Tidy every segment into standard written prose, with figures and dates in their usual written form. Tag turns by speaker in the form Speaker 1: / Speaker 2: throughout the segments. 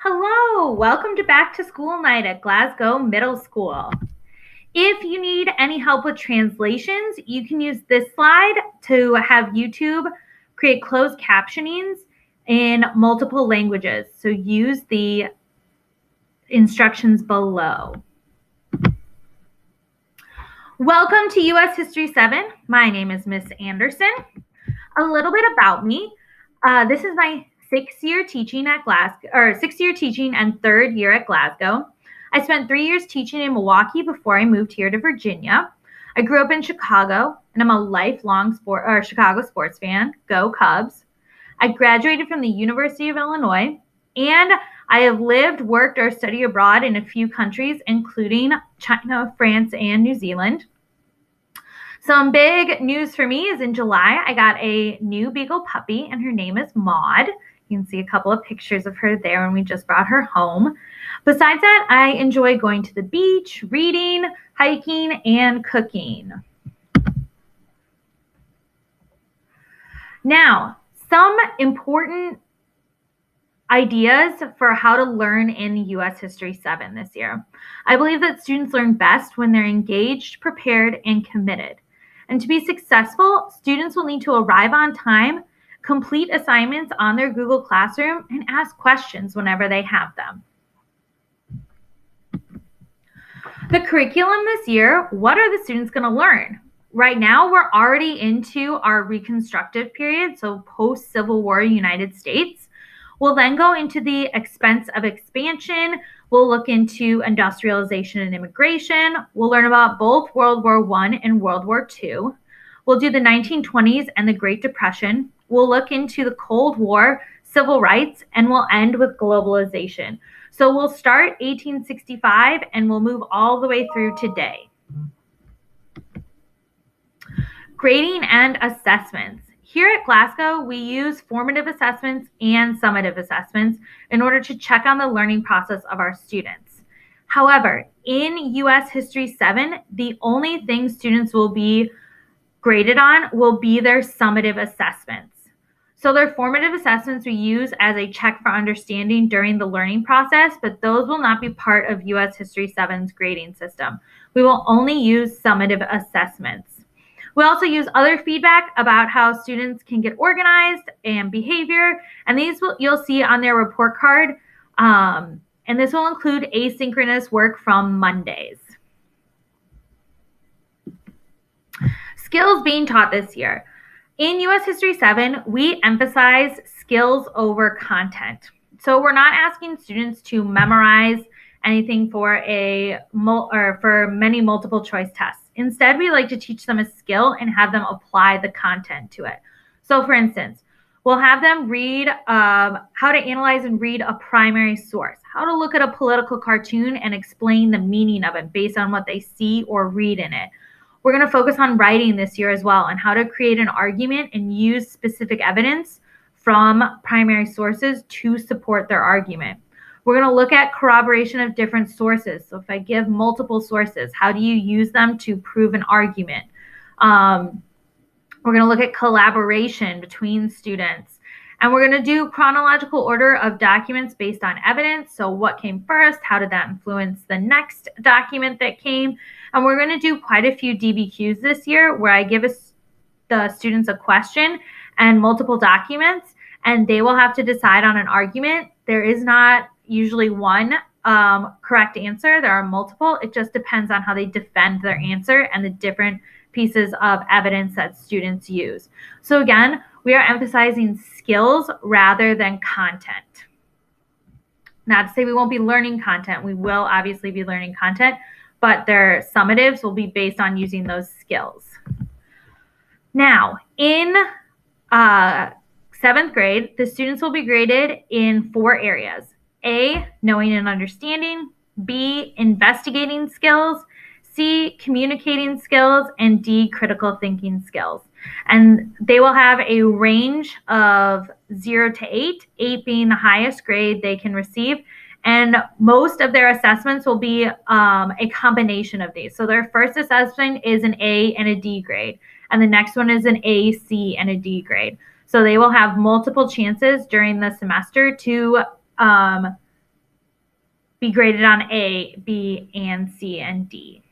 Speaker 1: Hello, welcome to Back to School Night at Glasgow Middle School. If you need any help with translations, you can use this slide to have YouTube create closed captionings in multiple languages. So use the instructions below. Welcome to US History 7. My name is Miss Anderson. A little bit about me. This is my sixth year teaching and third year at Glasgow. I spent 3 years teaching in Milwaukee before I moved here to Virginia. I grew up in Chicago, and I'm a lifelong Chicago sports fan. Go Cubs. I graduated from the University of Illinois, and I have lived, worked, or studied abroad in a few countries, including China, France, and New Zealand. Some big news for me is in July, I got a new beagle puppy, and her name is Maud. You can see a couple of pictures of her there when we just brought her home. Besides that, I enjoy going to the beach, reading, hiking, and cooking. Now, some important ideas for how to learn in US History 7 this year. I believe that students learn best when they're engaged, prepared, and committed. And to be successful, students will need to arrive on time, complete assignments on their Google Classroom, and ask questions whenever they have them. The curriculum this year, what are the students going to learn? Right now, we're already into our reconstructive period, so post-Civil War United States. We'll then go into the expense of expansion. We'll look into industrialization and immigration. We'll learn about both World War I and World War II. We'll do the 1920s and the Great Depression. We'll look into the Cold War, civil rights, and we'll end with globalization. So we'll start 1865 and we'll move all the way through today. Grading and assessments. Here at Glasgow, we use formative assessments and summative assessments in order to check on the learning process of our students. However, in US History 7, the only thing students will be graded on will be their summative assessments. So their formative assessments we use as a check for understanding during the learning process, but those will not be part of US History 7's grading system. We will only use summative assessments. We also use other feedback about how students can get organized and behavior, and these you'll see on their report card, and this will include asynchronous work from Mondays. Skills being taught this year. In US History 7, we emphasize skills over content. So we're not asking students to memorize anything for many multiple choice tests. Instead, we like to teach them a skill and have them apply the content to it. So for instance, we'll have them read how to analyze and read a primary source, how to look at a political cartoon and explain the meaning of it based on what they see or read in it. We're going to focus on writing this year as well and how to create an argument and use specific evidence from primary sources to support their argument. We're going to look at corroboration of different sources. So if I give multiple sources, how do you use them to prove an argument? We're going to look at collaboration between students. And we're going to do chronological order of documents based on evidence. So what came first? How did that influence the next document that came? And we're going to do quite a few DBQs this year where I give the students a question and multiple documents, and they will have to decide on an argument. There is not usually one correct answer. There are multiple. It just depends on how they defend their answer and the different pieces of evidence that students use. So again, we are emphasizing skills rather than content. Not to say we won't be learning content. We will obviously be learning content, but their summatives will be based on using those skills. Now, in 7th grade, the students will be graded in 4 areas. A, knowing and understanding. B, investigating skills. C, communicating skills. And D, critical thinking skills. And they will have a range of 0 to 8, 8 being the highest grade they can receive. And most of their assessments will be a combination of these. So their first assessment is an A and a D grade. And the next one is an A, C, and a D grade. So they will have multiple chances during the semester to be graded on A, B, and C, and D.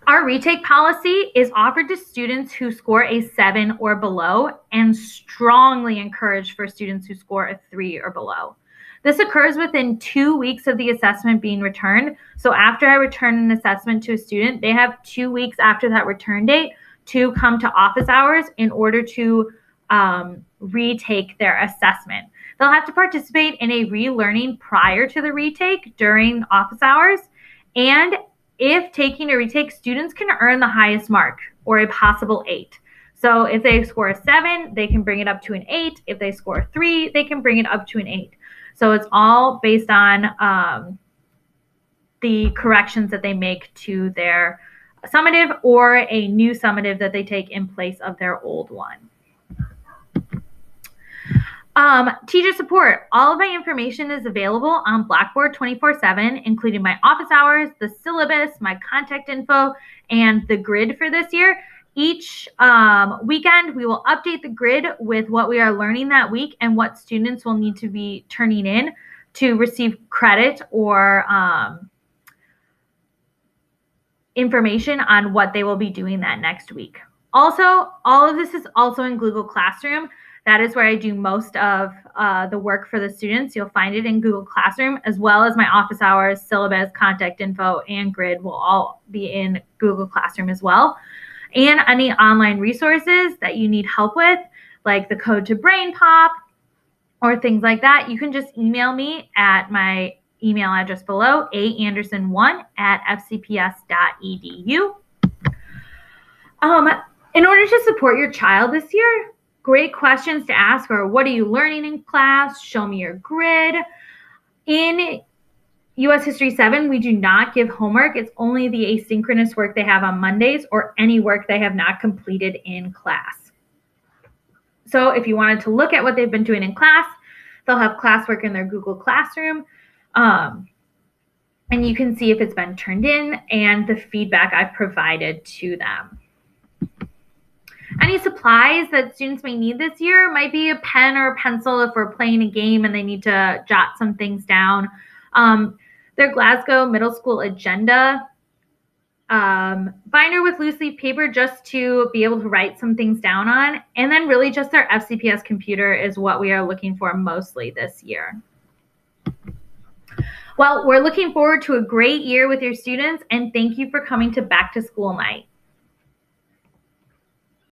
Speaker 1: Our retake policy is offered to students who score a 7 or below and strongly encouraged for students who score a 3 or below. This occurs within 2 weeks of the assessment being returned. So after I return an assessment to a student, they have 2 weeks after that return date to come to office hours in order to retake their assessment. They'll have to participate in a relearning prior to the retake during office hours, and if taking a retake, students can earn the highest mark or a possible 8. So if they score a 7, they can bring it up to an 8. If they score a 3, they can bring it up to an 8. So it's all based on the corrections that they make to their summative or a new summative that they take in place of their old one. Teacher support. All of my information is available on Blackboard 24/7, including my office hours, the syllabus, my contact info, and the grid for this year. Each weekend, we will update the grid with what we are learning that week and what students will need to be turning in to receive credit or information on what they will be doing that next week. Also, all of this is also in Google Classroom. That is where I do most of the work for the students. You'll find it in Google Classroom, as well as my office hours, syllabus, contact info, and grid will all be in Google Classroom as well. And any online resources that you need help with, like the Code to Brain Pop or things like that, you can just email me at my email address below, aanderson1@fcps.edu. In order to support your child this year, great questions to ask are, what are you learning in class? Show me your grid. In U.S. History 7, we do not give homework. It's only the asynchronous work they have on Mondays or any work they have not completed in class. So if you wanted to look at what they've been doing in class, they'll have classwork in their Google Classroom. And you can see if it's been turned in and the feedback I've provided to them. Any supplies that students may need this year might be a pen or a pencil if we're playing a game and they need to jot some things down. Their Glasgow Middle School agenda, binder with loose leaf paper just to be able to write some things down on, and then really just their FCPS computer is what we are looking for mostly this year. Well, we're looking forward to a great year with your students, and thank you for coming to Back to School Night.